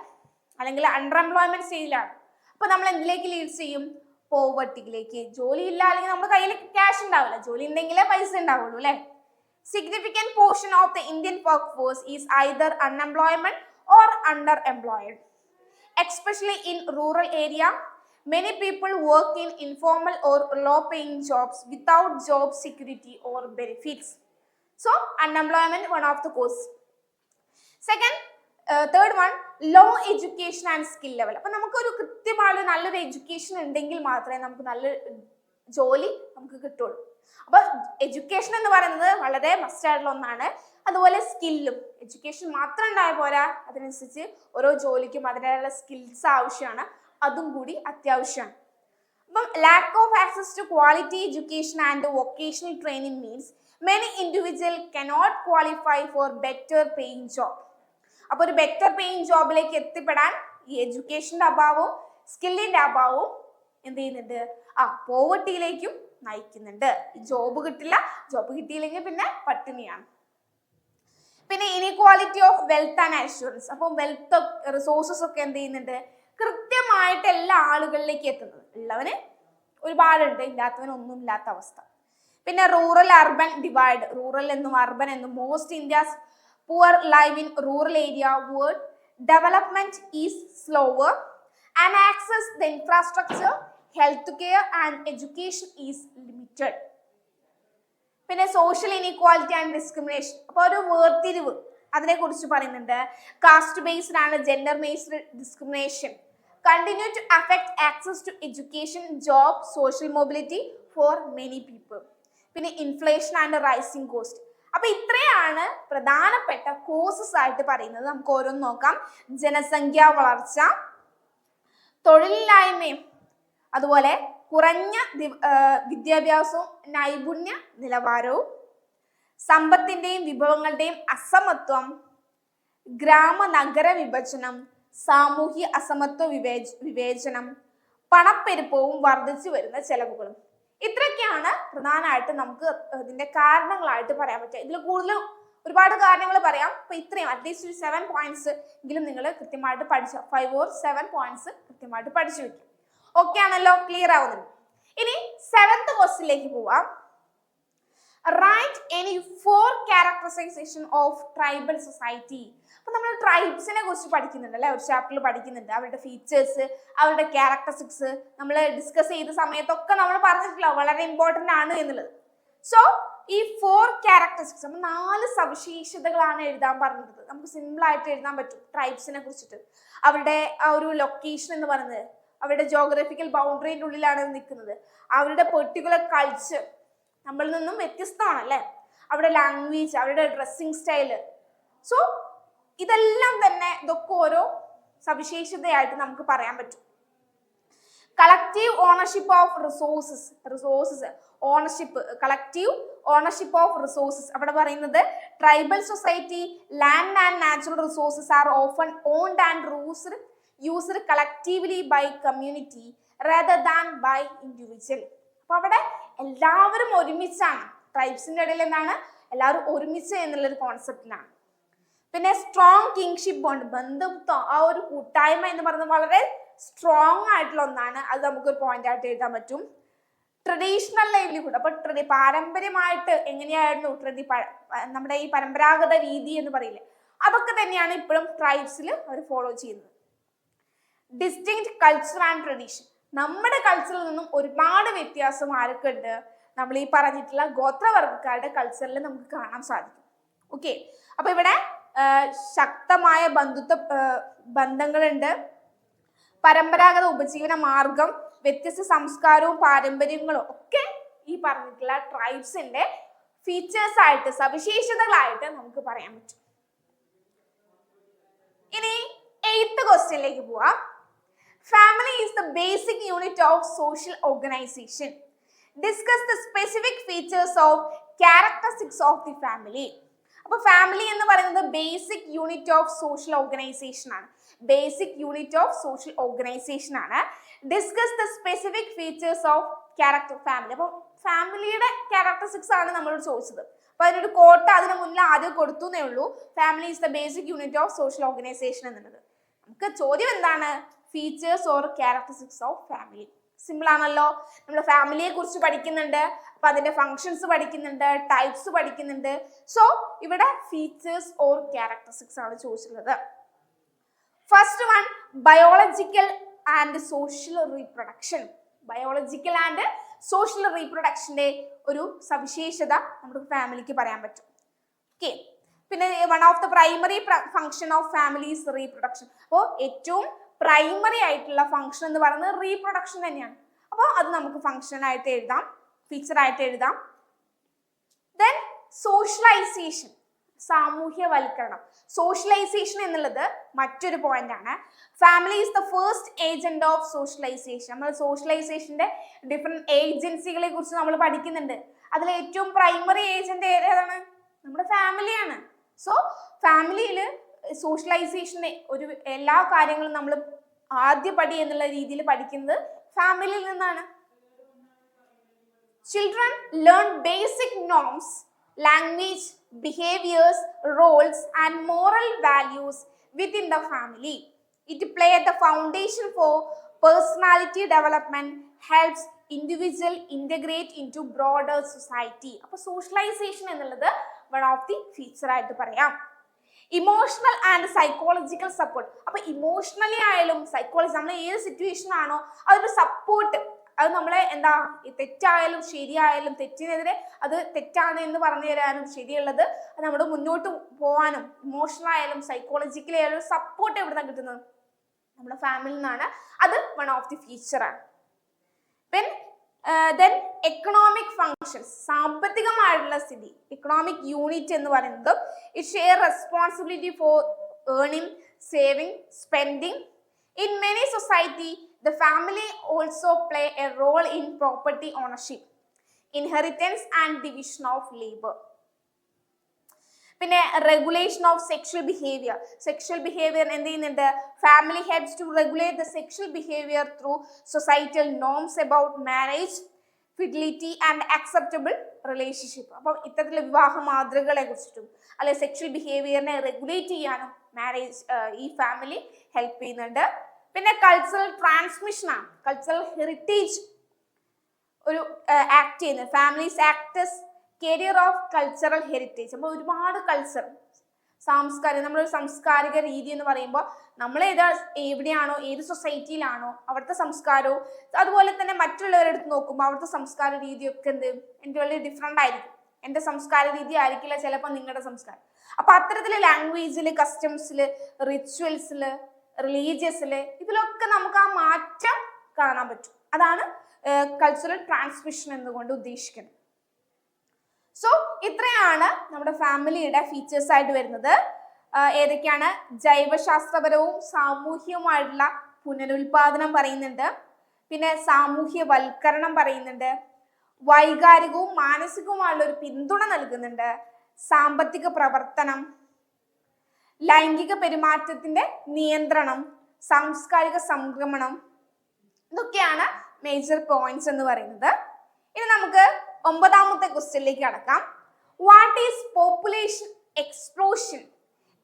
അല്ലെങ്കിൽ അണ്ടർഎംപ്ലോയ്മെന്റ് സ്റ്റേജിലാണ്. അപ്പൊ നമ്മൾ എന്തിലേക്ക് ലീഡ് ചെയ്യും? പോവർട്ടിയിലേക്ക്. ജോലി ഇല്ല, അല്ലെങ്കിൽ നമ്മുടെ കയ്യിൽ ക്യാഷ് ഉണ്ടാവില്ല. ജോലി ഉണ്ടെങ്കിലേ പൈസ ഉണ്ടാവുള്ളൂ അല്ലെ. Significant portion of the Indian workforce is either unemployment or underemployed, especially in rural area. Many people work in informal or low-paying jobs without job security or benefits. So, unemployment one of the cause. Second, third one, low education and skill level. അപ്പോൾ നമുക്കൊരു കൃത്യമായ നല്ലൊരു education ഉണ്ടെങ്കിൽ മാത്രമേ നമുക്ക് നല്ല ജോലി നമുക്ക് കിട്ടുള്ളൂ. അപ്പൊ എഡ്യൂക്കേഷൻ എന്ന് പറയുന്നത് വളരെ മസ്റ്റ് ആയിട്ടുള്ള ഒന്നാണ്. അതുപോലെ സ്കില്ലും. എഡ്യൂക്കേഷൻ മാത്രം ഉണ്ടായ പോരാ, അതിനനുസരിച്ച് ഓരോ ജോലിക്കും അതിനുള്ള സ്കിൽസ് ആവശ്യമാണ്, അതും കൂടി അത്യാവശ്യമാണ്. അപ്പം lack of access to quality education and vocational training means many individual cannot qualify for better paying job. അപ്പൊ ഒരു ബെറ്റർ പേയിങ് ജോബിലേക്ക് എത്തിപ്പെടാൻ ഈ എഡ്യൂക്കേഷന്റെ അഭാവവും സ്കില്ലിന്റെ അഭാവവും എന്ത് ചെയ്യുന്നുണ്ട്? പോവർട്ടിയിലേക്കും നയിക്കുന്നുണ്ട്. ജോബ് കിട്ടില്ല, ജോബ് കിട്ടിയില്ലെങ്കിൽ പിന്നെ പട്ടിണിയാണ്. പിന്നെ inequality of wealth and assurance. അപ്പം വെൽത്ത് റിസോഴ്സസ് ഒക്കെ എന്ത് ചെയ്യുന്നുണ്ട്? കൃത്യമായിട്ട് എല്ലാ ആളുകളിലേക്ക് എത്തുന്നത്. ഉള്ളവന് ഒരുപാടുണ്ട്, ഇല്ലാത്തവന് ഒന്നും ഇല്ലാത്ത അവസ്ഥ. പിന്നെ റൂറൽ അർബൻ ഡിവൈഡ്. റൂറൽ എന്നും അർബൻ എന്നും. Most India's poor live in rural area where development is slower and access the infrastructure, health care and education is limited. പിന്നെ സോഷ്യൽ ഇനീക്വാലിറ്റി ആൻഡ് ഡിസ്ക്രിമിനേഷൻ. അപ്പൊ ഒരു വേർതിരിവ്, അതിനെ കുറിച്ച് പറയുന്നുണ്ട്. കാസ്റ്റ് ബേസ്ഡ് ആണ്, gender based discrimination continue to affect access to education, job, social mobility for many people. പിന്നെ inflation and rising cost. അപ്പൊ ഇത്രയാണ് പ്രധാനപ്പെട്ട കോസസ് ആയിട്ട് പറയുന്നത്. നമുക്ക് ഓരോന്ന് നോക്കാം. ജനസംഖ്യാ വളർച്ച, തൊഴിലില്ലായ്മയും അതുപോലെ കുറഞ്ഞ വിദ്യാഭ്യാസവും നൈപുണ്യ നിലവാരവും, സമ്പത്തിന്റെയും വിഭവങ്ങളുടെയും അസമത്വം, ഗ്രാമ നഗര വിഭജനം, സാമൂഹ്യ അസമത്വ വിവേചനം, പണപ്പെരുപ്പവും വർദ്ധിച്ചു വരുന്ന ചെലവുകളും. ഇത്രയൊക്കെയാണ് പ്രധാനമായിട്ട് നമുക്ക് ഇതിന്റെ കാരണങ്ങളായിട്ട് പറയാൻ പറ്റുക. ഇതിൽ കൂടുതൽ ഒരുപാട് കാര്യങ്ങൾ പറയാം. അപ്പൊ ഇത്രയും അറ്റ്ലീസ്റ്റ് ഒരു 7 പോയിന്റ്സ് എങ്കിലും നിങ്ങൾ കൃത്യമായിട്ട് പഠിച്ചു, 5 or 7 പോയിന്റ്സ് കൃത്യമായിട്ട് പഠിച്ചു വെക്കും. ഓക്കെ ആണല്ലോ? ക്ലിയർ ആവുന്നുണ്ട്. ഇനി 7th ക്വസ്റ്റ്യനിലേക്ക് പോവാം. Write any 4 characterization of tribal society. അപ്പൊ നമ്മൾ ട്രൈബ്സിനെ കുറിച്ച് പഠിക്കുന്നുണ്ട് അല്ലെ, ഒരു ചാപ്റ്ററിൽ പഠിക്കുന്നുണ്ട്. അവരുടെ ഫീച്ചേഴ്സ്, അവരുടെ ക്യാരക്ടറിസ്റ്റിക്സ് നമ്മൾ ഡിസ്കസ് ചെയ്ത സമയത്തൊക്കെ നമ്മൾ പറഞ്ഞിട്ടില്ല, വളരെ ഇമ്പോർട്ടന്റ് ആണ് എന്നുള്ളത്. സോ ഈ 4 ക്യാരക്ടറിസ്റ്റിക്സ്, നമ്മൾ 4 സവിശേഷതകളാണ് എഴുതാൻ പറഞ്ഞത്. നമുക്ക് സിമ്പിൾ ആയിട്ട് എഴുതാൻ പറ്റും ട്രൈബ്സിനെ കുറിച്ചിട്ട്. അവരുടെ ആ ഒരു ലൊക്കേഷൻ എന്ന് പറയുന്നത്, അവരുടെ ജോഗ്രഫിക്കൽ ബൗണ്ടറിയുടെ ഉള്ളിലാണ് നിൽക്കുന്നത്. അവരുടെ പെർട്ടിക്കുലർ കൾച്ചർ നമ്മളിൽ നിന്നും വ്യത്യസ്തമാണ് അല്ലെ. അവരുടെ ലാംഗ്വേജ്, അവരുടെ ഡ്രസ്സിങ് സ്റ്റൈല്. സോ ഇതെല്ലാം തന്നെ ഇതൊക്കെ ഓരോ സവിശേഷതയായിട്ട് നമുക്ക് പറയാൻ പറ്റും. Collective ownership of resources ownership, collective ownership of resources. അവിടെ പറയുന്നത് tribal society land and natural resources are often owned and used collectively by community rather than by individual. അപ്പൊ അവിടെ എല്ലാവരും ഒരുമിച്ചാണ്. ട്രൈബ്സിന്റെ ഇടയിൽ എന്താണ്? എല്ലാവരും ഒരുമിച്ച് എന്നുള്ളൊരു കോൺസെപ്റ്റിലാണ്. പിന്നെ സ്ട്രോങ് കിങ്ഷിപ്പ് ബോണ്ട്, ബന്ധുത്വം, ആ ഒരു കൂട്ടായ്മ എന്ന് പറയുന്നത് വളരെ സ്ട്രോങ് ആയിട്ടുള്ള ഒന്നാണ്. അത് നമുക്കൊരു പോയിന്റ് ആയിട്ട് എഴുതാൻ പറ്റും. ട്രഡീഷണൽ ലൈവ്ലിഹുഡ്, അപ്പൊ പാരമ്പര്യമായിട്ട് എങ്ങനെയായിരുന്നു നമ്മുടെ ഈ പരമ്പരാഗത രീതി എന്ന് പറയില്ലേ, അതൊക്കെ തന്നെയാണ് ഇപ്പോഴും ട്രൈബ്സിൽ അവർ ഫോളോ ചെയ്യുന്നത്. Distinct culture and tradition. നമ്മുടെ കൾച്ചറിൽ നിന്നും ഒരുപാട് വ്യത്യാസം ആരൊക്കെ ഉണ്ട്? നമ്മൾ ഈ പറഞ്ഞിട്ടുള്ള ഗോത്രവർഗക്കാരുടെ കൾച്ചറിൽ നമുക്ക് കാണാൻ സാധിക്കും. ഓക്കെ, അപ്പൊ ഇവിടെ ശക്തമായ ബന്ധങ്ങളുണ്ട്, പരമ്പരാഗത ഉപജീവന മാർഗം, വ്യത്യസ്ത സംസ്കാരവും പാരമ്പര്യങ്ങളും ഒക്കെ ഈ പറഞ്ഞിട്ടുള്ള ട്രൈബ്സിന്റെ ഫീച്ചേഴ്സ് ആയിട്ട്, സവിശേഷതകളായിട്ട് നമുക്ക് പറയാൻ പറ്റും. ഇനി 8th ക്വസ്റ്റ്യനിലേക്ക് പോവാം. Family is the basic unit of social organisation. Discuss the specific features of characteristics of the family. അപ്പൊ ഫാമിലി എന്ന് പറയുന്നത് basic unit of social organisation ആണ്. Basic unit of social organisation ആണ്. Discuss the specific features of character family. അപ്പൊ ഫാമിലിയുടെ characteristics ആണ് നമ്മളോട് ചോദിച്ചത്. അപ്പൊ അതിനൊരു കോട്ട അതിന് മുന്നിൽ ആദ്യം കൊടുത്തുന്നേ ഉള്ളൂ. Family is the basic unit of social organisation എന്നുള്ളത്. നമുക്ക് ചോദ്യം എന്താണ്? Features or characteristics of family. Simple ആണല്ലോ. നമ്മൾ ഫാമിലിയെ കുറിച്ച് പഠിക്കുന്നുണ്ട്, അപ്പൊ അതിന്റെ ഫങ്ഷൻസ് പഠിക്കുന്നുണ്ട്, ടൈപ്സ് പഠിക്കുന്നുണ്ട്. സോ ഇവിടെ ഫീച്ചേഴ്സ് ഓർ ക്യാരക്ടറിസ്റ്റിക്സ് ആണ് ചോദിച്ചിട്ടുള്ളത്. First one, biological and social reproduction. Biological and social റീപ്രൊഡക്ഷന്റെ ഒരു സവിശേഷത നമ്മുടെ ഫാമിലിക്ക് പറയാൻ പറ്റും. ഓക്കെ, പിന്നെ one of the primary function of family is reproduction. അപ്പോൾ ഏറ്റവും പ്രൈമറി ആയിട്ടുള്ള ഫങ്ഷൻ എന്ന് പറയുന്നത് റീപ്രൊഡക്ഷൻ തന്നെയാണ്. അപ്പോൾ അത് നമുക്ക് ഫങ്ഷൻ ആയിട്ട് എഴുതാം, ഫീച്ചർ ആയിട്ട് എഴുതാം. Then socialisation, സാമൂഹ്യവൽക്കരണം. സോഷ്യലൈസേഷൻ എന്നുള്ളത് മറ്റൊരു പോയിന്റ് ആണ്. Family is the first agent of socialization. നമ്മൾ സോഷ്യലൈസേഷന്റെ ഡിഫറെന്റ് ഏജൻസികളെ കുറിച്ച് നമ്മൾ പഠിക്കുന്നുണ്ട്. അതിൽ ഏറ്റവും പ്രൈമറി ഏജന്റ് ഏതാണ്? നമ്മുടെ ഫാമിലിയാണ്. സോ ഫാമിലിയിൽ സോഷ്യലൈസേഷന്റെ ഒരു എല്ലാ കാര്യങ്ങളും നമ്മൾ ആദ്യപടി എന്നുള്ള രീതിയിൽ പഠിക്കുന്നത് ഫാമിലിയിൽ നിന്നാണ്. Children learn basic norms, language, behaviors, roles and moral values within the family. It plays the foundation for personality development, helps individual integrate into broader society. അപ്പോൾ socialization എന്നുള്ളത് one of the feature ആയിട്ട് പറയാം. Emotional and psychological support. അപ്പൊ emotionally ആയാലും psychology, നമ്മൾ ഏത് situation ആണോ അതൊരു സപ്പോർട്ട്, അത് നമ്മളെ എന്താ തെറ്റായാലും ശരിയായാലും തെറ്റിനെതിരെ അത് തെറ്റാണ് എന്ന് പറഞ്ഞു തരാനും ശരിയുള്ളത് നമ്മുടെ മുന്നോട്ട് പോകാനും ഇമോഷണൽ ആയാലും സൈക്കോളജിക്കലി ആയാലും സപ്പോർട്ട് എവിടുന്നാണ് കിട്ടുന്നത്? നമ്മുടെ ഫാമിലിയിൽ നിന്നാണ്. അത് വൺ ഓഫ് ദി ഫീച്ചറാണ്. ദെൻ എക്കണോമിക് ഫങ്ഷൻസ്, സാമ്പത്തികമായിട്ടുള്ള സ്ഥിതി. എക്കണോമിക് യൂണിറ്റ് എന്ന് പറയുന്നത് it share responsibility for earning, saving, spending. In many society, the family also play a role in property ownership, inheritance and division of labor. പിന്നെ regulation of sexual behaviour. Sexual behaviour എന്ത് ചെയ്യുന്നുണ്ട്? Family helps to regulate the sexual behaviour through societal norms about marriage, fidelity and acceptable relationship. അപ്പം ഇത്തരത്തിലുള്ള വിവാഹ മാതൃകകളെ കുറിച്ചിട്ടും അല്ലെ sexual ബിഹേവിയറിനെ റെഗുലേറ്റ് ചെയ്യാനും മാരേജ് ഈ ഫാമിലി ഹെൽപ്പ് ചെയ്യുന്നുണ്ട്. പിന്നെ കൾച്ചറൽ ട്രാൻസ്മിഷൻ ആണ്. കൾച്ചറൽ ഹെറിറ്റേജ് ഒരു ആക്ട് ചെയ്യുന്നത്. Families actors carrier of cultural heritage. അപ്പോൾ ഒരുപാട് കൾച്ചർ, നമ്മളൊരു സാംസ്കാരിക രീതി എന്ന് പറയുമ്പോൾ നമ്മൾ എവിടെയാണോ ഏത് സൊസൈറ്റിയിലാണോ അവിടുത്തെ സംസ്കാരവും അതുപോലെ തന്നെ മറ്റുള്ളവരുടെ അടുത്ത് നോക്കുമ്പോൾ അവിടുത്തെ സംസ്കാര രീതിയൊക്കെ എൻ്റെ വളരെ ഡിഫറെൻ്റ് ആയിരിക്കും. എൻ്റെ സംസ്കാര രീതി ആയിരിക്കില്ല ചിലപ്പോൾ നിങ്ങളുടെ സംസ്കാരം. അപ്പൊ അത്തരത്തില് ലാംഗ്വേജില്, കസ്റ്റംസില്, റിച്വൽസില്, റിലീജിയസില് ഇതിലൊക്കെ നമുക്ക് ആ മാറ്റം കാണാൻ പറ്റും. അതാണ് കൾച്ചറൽ ട്രാൻസ്മിഷൻ എന്നുകൊണ്ട് ഉദ്ദേശിക്കുന്നത്. സോ ഇത്രയാണ് നമ്മുടെ ഫാമിലിയുടെ ഫീച്ചേഴ്സ് ആയിട്ട് വരുന്നത്. ഏതൊക്കെയാണ്? ജൈവശാസ്ത്രപരവും സാമൂഹികവുമായിട്ടുള്ള പുനരുൽപാദനം പറയുന്നുണ്ട്, പിന്നെ സാമൂഹ്യവൽക്കരണം പറയുന്നുണ്ട്, വൈകാരികവും മാനസികവുമായുള്ള ഒരു പിന്തുണ നൽകുന്നുണ്ട്, സാമ്പത്തിക പ്രവർത്തനം, ലൈംഗിക പെരുമാറ്റത്തിന്റെ നിയന്ത്രണം, സാംസ്കാരിക സംക്രമണം, ഇതൊക്കെയാണ് മേജർ പോയിന്റ്സ് എന്ന് പറയുന്നത്. ഇനി നമുക്ക് 9ാമത്തെ ക്വസ്റ്റ്യനിലേക്ക് കടക്കാം. What is population explosion?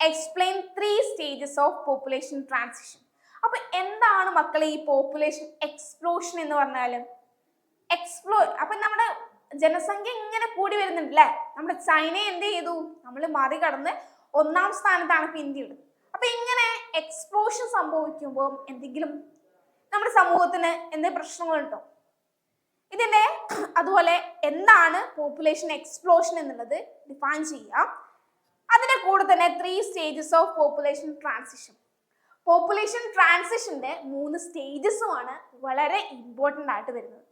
Explain 3 stages of population transition. അപ്പൊ എന്താണ് മക്കളെ ഈ പോപ്പുലേഷൻ എക്സ്പ്ലോഷൻ എന്ന് പറഞ്ഞാല്? അപ്പൊ നമ്മുടെ ജനസംഖ്യ ഇങ്ങനെ കൂടി വരുന്നുണ്ട് അല്ലെ. നമ്മുടെ ചൈന എന്ത് ചെയ്തു? നമ്മൾ മറികടന്ന് 1ാം സ്ഥാനത്താണ് ഇപ്പൊ ഇന്ത്യ ഉള്ളത്. അപ്പൊ ഇങ്ങനെ എക്സ്പ്ലോഷൻ സംഭവിക്കുമ്പോൾ എന്തെങ്കിലും നമ്മുടെ സമൂഹത്തിന് എന്തെങ്കിലും പ്രശ്നങ്ങളുണ്ടോ? ഇതിന്റെ അതുപോലെ എന്താണ് പോപ്പുലേഷൻ എക്സ്പ്ലോഷൻ എന്നുള്ളത് ഡിഫൈൻ ചെയ്യാം. അതിന്റെ കൂടെ തന്നെ 3 stages of population transition. Population ട്രാൻസിഷന്റെ 3 സ്റ്റേജസുമാണ് വളരെ ഇമ്പോർട്ടൻ്റ് ആയിട്ട് വരുന്നത്.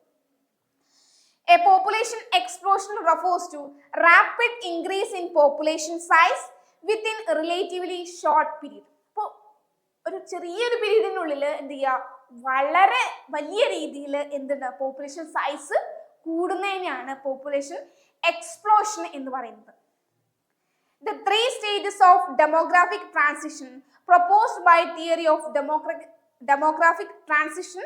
A population explosion refers to rapid increase in population size within a relatively short period. അപ്പോൾ ഒരു ചെറിയൊരു പീരീഡിനുള്ളിൽ എന്ത് ചെയ്യുക, വളരെ വലിയ രീതിയിൽ എന്തുണ്ട് പോപ്പുലേഷൻ സൈസ് കൂടുന്നതിനെയാണ് പോപ്പുലേഷൻ എക്സ്പ്ലോഷൻ എന്ന് പറയുന്നത്. The 3 stages of demographic transition proposed by theory of demographic transition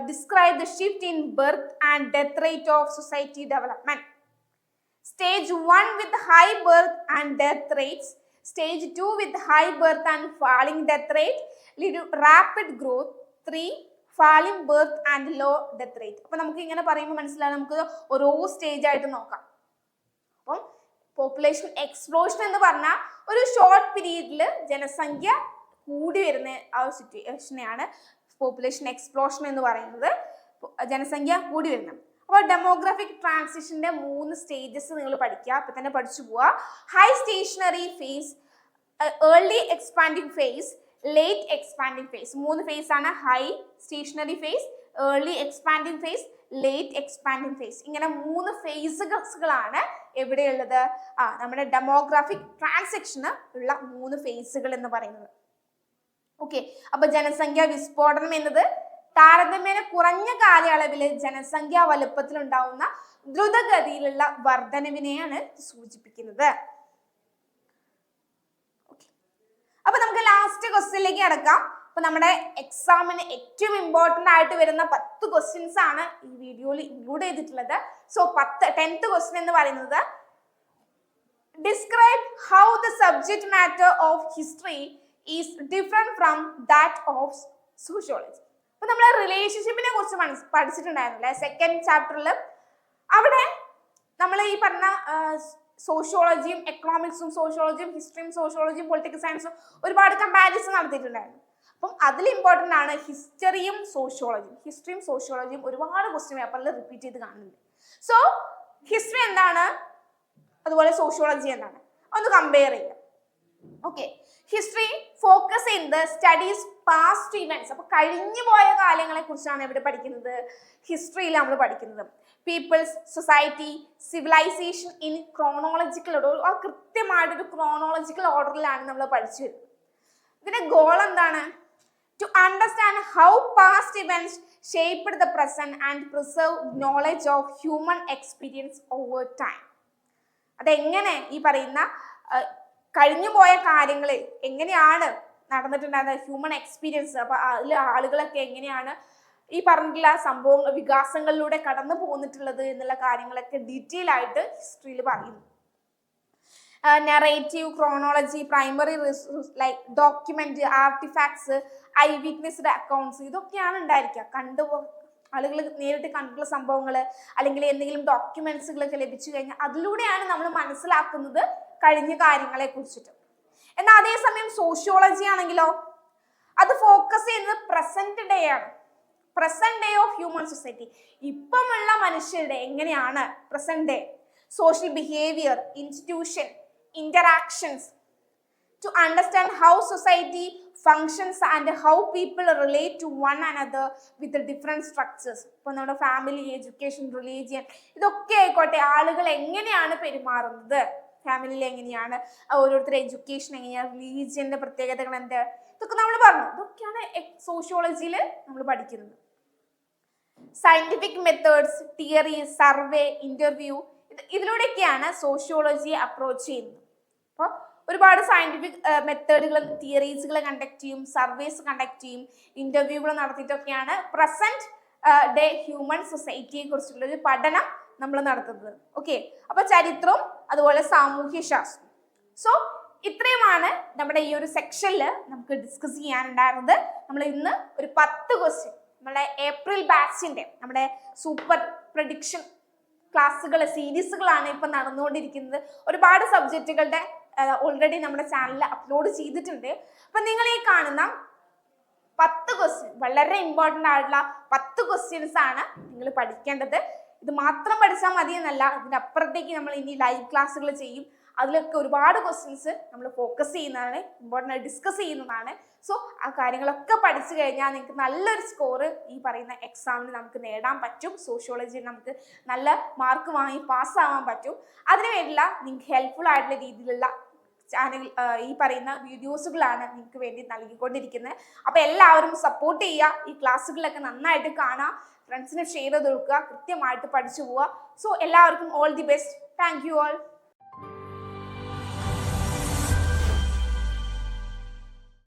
describe the shift in birth and death rate of society development. Stage 1 with high birth and death rates, stage 2 with high birth and falling death rate lead to rapid growth, 3 falling birth and low death rate. അപ്പോൾ നമുക്ക് ഇങ്ങനെ പറയുമ്പോൾ മനസ്സിലാവും, നമുക്ക് ഓരോ stage ആയിട്ട് നോക്കാം. അപ്പം പോപ്പുലേഷൻ എക്സ്പ്ലോഷൻ എന്ന് പറഞ്ഞാൽ ഒരു ഷോർട്ട് പീരീഡിൽ ജനസംഖ്യ കൂടി വരുന്ന ആ ഒരു സിറ്റുവേഷനെയാണ് പോപ്പുലേഷൻ എക്സ്പ്ലോഷൻ എന്ന് പറയുന്നത്. ജനസംഖ്യ കൂടി വരുന്നത്. അപ്പോൾ ഡെമോഗ്രാഫിക് ട്രാൻസിഷന്റെ 3 സ്റ്റേജസ് നിങ്ങൾ പഠിക്കുക, അപ്പൊ തന്നെ പഠിച്ചു പോവുക. High stationary phase, early expanding phase, late expanding phase. 3 phase ആണ്. High stationary phase, early expanding phase, late expanding phase. ഇങ്ങനെ 3 ഫേസുകളാണ് എവിടെയുള്ളത്? നമ്മുടെ ഡെമോഗ്രാഫിക് ട്രാൻസിഷന് ഉള്ള 3 ഫേസുകൾ എന്ന് പറയുന്നത്. ഓക്കെ, അപ്പൊ ജനസംഖ്യ വിസ്ഫോടനം എന്നത് താരതമ്യേന കുറഞ്ഞ കാലയളവിൽ ജനസംഖ്യാ വലുപ്പത്തിൽ ഉണ്ടാവുന്ന ദ്രുതഗതിയിലുള്ള വർധനവിനെയാണ് സൂചിപ്പിക്കുന്നത്. അപ്പൊ നമുക്ക് ലാസ്റ്റ് ക്വസ്റ്റ്യനിലേക്ക് കടക്കാം. അപ്പൊ നമ്മുടെ എക്സാമിന് ഏറ്റവും ഇമ്പോർട്ടന്റ് ആയിട്ട് വരുന്ന 10 ക്വസ്റ്റ്യൻസ് ആണ് ഈ വീഡിയോയിൽ ഇൻക്ലൂഡ് ചെയ്തിട്ടുള്ളത്. സോ 10th ക്വസ്റ്റ്യൻ എന്ന് പറയുന്നത് describe how the subject matter of history is different from that of sociology. അപ്പൊ നമ്മൾ റിലേഷൻഷിപ്പിനെ കുറിച്ച് പഠിച്ചിട്ടുണ്ടായിരുന്നില്ലേ 2nd ചാപ്റ്ററിൽ. അവിടെ നമ്മൾ ഈ പറഞ്ഞ സോഷ്യോളജിയും എക്കണോമിക്സും സോഷ്യോളജിയും ഹിസ്റ്ററിയും സോഷ്യോളജിയും പൊളിറ്റിക്കൽ സയൻസും ഒരുപാട് കമ്പാരിസൺ നടത്തിയിട്ടുണ്ടായിരുന്നു. അപ്പം അതിൽ ഇമ്പോർട്ടൻ്റ് ആണ് ഹിസ്റ്ററിയും സോഷ്യോളജിയും. ഹിസ്റ്ററിയും സോഷ്യോളജിയും ഒരുപാട് ക്വസ്റ്റ്യൻ പേപ്പറിൽ റിപ്പീറ്റ് ചെയ്ത് കാണുന്നുണ്ട്. സോ ഹിസ്റ്ററി എന്താണ്, അതുപോലെ സോഷ്യോളജി എന്താണ്, ഒന്ന് കമ്പയർ ചെയ്യാം. ഓക്കെ, ഹിസ്റ്ററി ഫോക്കസ് ചെയ്യുന്നത് സ്റ്റഡീസ് പാസ്റ്റ് ഇവന്റ്സ്. അപ്പൊ കഴിഞ്ഞു പോയ കാലങ്ങളെ കുറിച്ചാണ് ഇവിടെ പഠിക്കുന്നത്, ഹിസ്റ്ററിയിൽ നമ്മൾ പഠിക്കുന്നത്. Peoples, society, civilization in chronological order. ആ കൃത്യമായിട്ടൊരു ക്രോണോളജിക്കൽ ഓർഡറിലാണ് നമ്മൾ പഠിച്ചു വരുന്നത്. ഇതിന്റെ ഗോൾ എന്താണ്? To understand how past events shaped the present and preserve knowledge of human experience over time. അതെങ്ങനെ ഈ പറയുന്ന കഴിഞ്ഞു പോയ കാര്യങ്ങൾ എങ്ങനെയാണ് നടന്നിട്ടുണ്ടായിരുന്നത്, ഹ്യൂമൻ എക്സ്പീരിയൻസ്, അപ്പൊ അതിൽ ആളുകളൊക്കെ എങ്ങനെയാണ് ഈ പറഞ്ഞിട്ടുള്ള സംഭവങ്ങൾ വികാസങ്ങളിലൂടെ കടന്നു പോന്നിട്ടുള്ളത് എന്നുള്ള കാര്യങ്ങളൊക്കെ ഡീറ്റെയിൽ ആയിട്ട് ഹിസ്റ്ററിയിൽ പറയുന്നു. Narrative, chronology, primary resource like document, artefacts, I witnessed accounts, ഇതൊക്കെയാണ് ഉണ്ടായിരിക്കുക. ആളുകൾ നേരിട്ട് കണ്ടിട്ടുള്ള സംഭവങ്ങൾ അല്ലെങ്കിൽ എന്തെങ്കിലും ഡോക്യുമെന്റ്സുകളൊക്കെ ലഭിച്ചു കഴിഞ്ഞാൽ അതിലൂടെയാണ് നമ്മൾ മനസ്സിലാക്കുന്നത് കഴിഞ്ഞ കാര്യങ്ങളെ കുറിച്ചിട്ട്. എന്നാൽ അതേസമയം സോഷ്യോളജി ആണെങ്കിലോ അത് ഫോക്കസ് ചെയ്യുന്നത് പ്രസന്റ് ഡേ ആണ്. Present day of human society, ഇപ്പമുള്ള മനുഷ്യരുടെ എങ്ങനെയാണ് present day, social behaviour, institution, interactions, to understand how society functions and how people relate to one another with the different structures. ഇപ്പോൾ നമ്മുടെ family, education, religion, ഇതൊക്കെ ആയിക്കോട്ടെ, ആളുകൾ എങ്ങനെയാണ് പെരുമാറുന്നത്, ഫാമിലിയിൽ എങ്ങനെയാണ്, ഓരോരുത്തരുടെ എഡ്യൂക്കേഷൻ എങ്ങനെയാണ്, റിലീജിയന്റെ പ്രത്യേകതകൾ എന്ത്, ഇതൊക്കെ നമ്മൾ പറഞ്ഞു. ഇതൊക്കെയാണ് സോഷ്യോളജിയിൽ നമ്മൾ പഠിക്കുന്നത്. Scientific methods, theory, survey, interview, ഇതിലൂടെയൊക്കെയാണ് സോഷ്യോളജിയെ അപ്രോച്ച് ചെയ്യുന്നത്. അപ്പോൾ ഒരുപാട് സയന്റിഫിക് മെത്തേഡുകൾ, തിയറീസുകൾ കണ്ടക്ട് ചെയ്യും, സർവേസ് കണ്ടക്ട് ചെയ്യും, ഇന്റർവ്യൂകൾ നടത്തിയിട്ടൊക്കെയാണ് പ്രസന്റ് ഡേ ഹ്യൂമൻ സൊസൈറ്റിയെ കുറിച്ചുള്ള ഒരു പഠനം നമ്മൾ നടത്തുന്നത്. ഓക്കെ, അപ്പൊ ചരിത്രവും അതുപോലെ സാമൂഹ്യ ശാസ്ത്രം. സോ ഇത്രയുമാണ് നമ്മുടെ ഈ ഒരു സെക്ഷനിൽ നമുക്ക് ഡിസ്കസ് ചെയ്യാനുണ്ടായിരുന്നത്. നമ്മൾ ഇന്ന് ഒരു 10 ക്വസ്റ്റ്യൻ നമ്മുടെ ഏപ്രിൽ ബാച്ചിന്റെ നമ്മുടെ സൂപ്പർ പ്രഡിക്ഷൻ ക്ലാസ്സുകൾ, സീരീസുകളാണ് ഇപ്പൊ നടന്നുകൊണ്ടിരിക്കുന്നത്. ഒരുപാട് സബ്ജക്റ്റുകളുടെ ഓൾറെഡി നമ്മുടെ ചാനലിൽ അപ്ലോഡ് ചെയ്തിട്ടുണ്ട്. അപ്പൊ നിങ്ങൾ ഈ കാണുന്ന 10 ക്വസ്റ്റ്യൻ, വളരെ ഇമ്പോർട്ടൻ്റ് ആയിട്ടുള്ള 10 ക്വസ്റ്റ്യൻസ് ആണ് നിങ്ങൾ പഠിക്കേണ്ടത്. ഇത് മാത്രം പഠിച്ചാൽ മതി എന്നല്ല, ഇതിൻ്റെ അപ്പുറത്തേക്ക് നമ്മൾ ഇനി ലൈവ് ക്ലാസ്സുകൾ ചെയ്യും. അതിലൊക്കെ ഒരുപാട് ക്വസ്റ്റ്യൻസ് നമ്മൾ ഫോക്കസ് ചെയ്യുന്നതാണ്, ഇമ്പോർട്ടൻ്റ് ആയി ഡിസ്കസ് ചെയ്യുന്നതാണ്. സോ ആ കാര്യങ്ങളൊക്കെ പഠിച്ചു കഴിഞ്ഞാൽ നിങ്ങൾക്ക് നല്ലൊരു സ്കോർ ഈ പറയുന്ന എക്സാമിന് നമുക്ക് നേടാൻ പറ്റും. സോഷ്യോളജിയിൽ നമുക്ക് നല്ല മാർക്ക് വാങ്ങി പാസ്സാവാൻ പറ്റും. അതിനു വേണ്ടിയുള്ള നിങ്ങൾക്ക് ഹെൽപ്ഫുൾ ആയിട്ടുള്ള രീതിയിലുള്ള ചാനൽ ഈ പറയുന്ന വീഡിയോസുകളാണ് നിങ്ങൾക്ക് വേണ്ടി നൽകിക്കൊണ്ടിരിക്കുന്നത്. അപ്പോൾ എല്ലാവരും സപ്പോർട്ട് ചെയ്യുക, ഈ ക്ലാസ്സുകളൊക്കെ നന്നായിട്ട് കാണുക, ഫ്രണ്ട്സിന് ഷെയർ ചെയ്ത് കൊടുക്കുക, കൃത്യമായിട്ട് പഠിച്ചു പോവുക. സോ എല്ലാവർക്കും all the best. Thank you all.